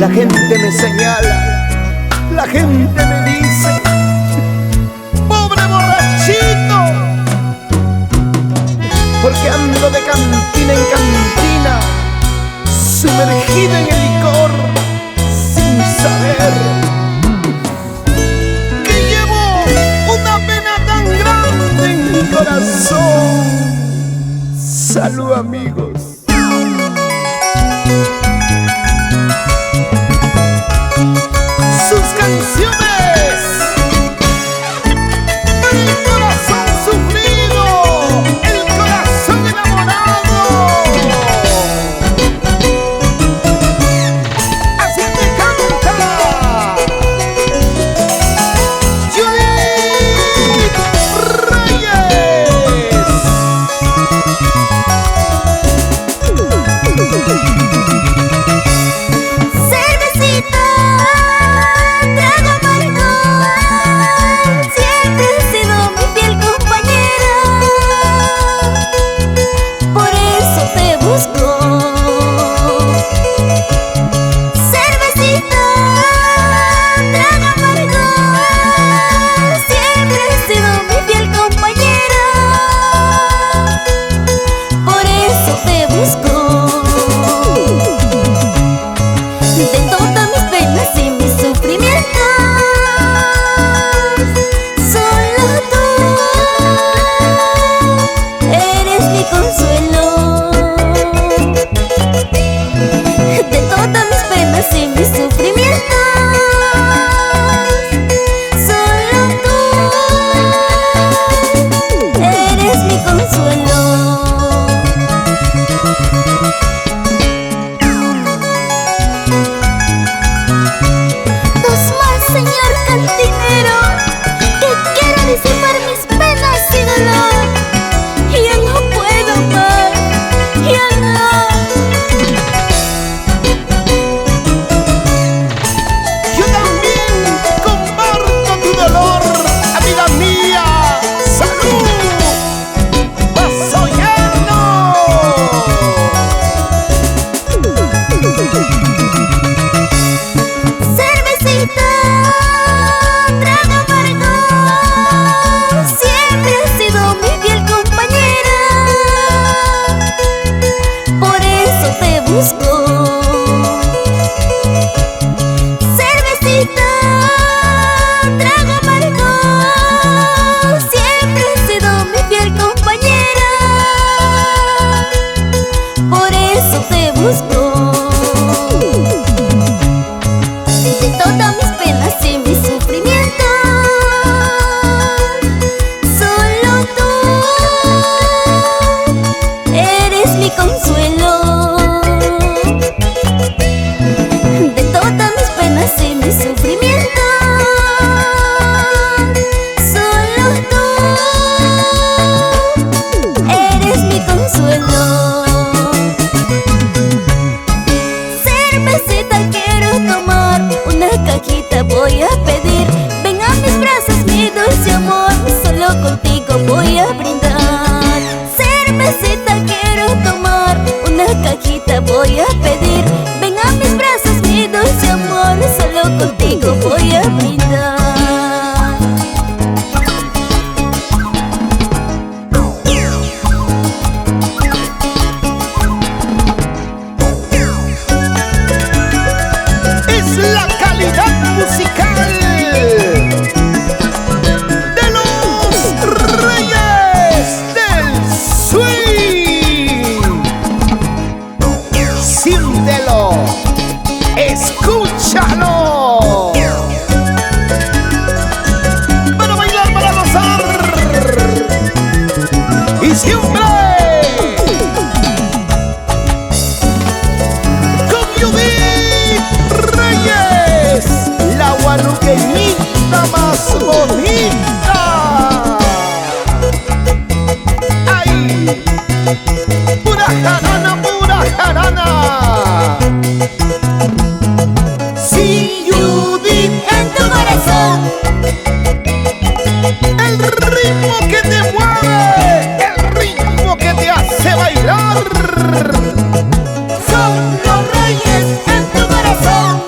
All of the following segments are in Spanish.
La gente me señala, la gente me dice: pobre borrachito, porque ando de cantina en cantina, sumergido en el licor, sin saber que llevo una pena tan grande en mi corazón. Salud, amigos. Sus canciones, el corazón sufrido, el corazón enamorado. Así te canta Judith Reyes. Cervecita, trago amargo, siempre has sido mi fiel compañera, por eso te busco. Cervecita, trago amargo, siempre has sido mi fiel compañera, por eso te busco. De todas mis penas y mis sufrimientos, solo tú eres mi consuelo. De todas mis penas y mis sufrimientos, solo tú eres mi consuelo. Dos más, señor cantinero, que quiero disipar mis penas y dolor. Ya no puedo más, ya no. Yo también comparto tu dolor, amiga mía. ¡Salud! ¡Vaso lleno! Cervecita, trago amargo, siempre has sido mi fiel compañera, por eso te busco. Cervecita, trago amargo, siempre has sido mi fiel compañera, por eso te busco. De todas mis penas y mis sufrimientos, solo tú eres mi consuelo. De todas mis penas y mis sufrimientos, solo tú eres mi consuelo. Cervecita quiero tomar, una cajita voy a pedir. Ven a mis brazos, mi dulce amor, solo contigo voy a brindar. Cervecita quiero tomar, una cajita voy a pedir. Ven a mis brazos, mi dulce amor, solo contigo voy a brindar. Es la calidad musical de los Reyes del Swing. Siéntelo, escúchalo. Para bailar, para gozar. Y siempre con Judith Reyes, la guanuqueñita más bonita. ¡Ay! ¡Pura jarana, pura jarana! Sin Judith En tu corazón, el ritmo que te mueve, el ritmo que te hace bailar. son los reyes en tu corazón.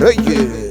Reyes.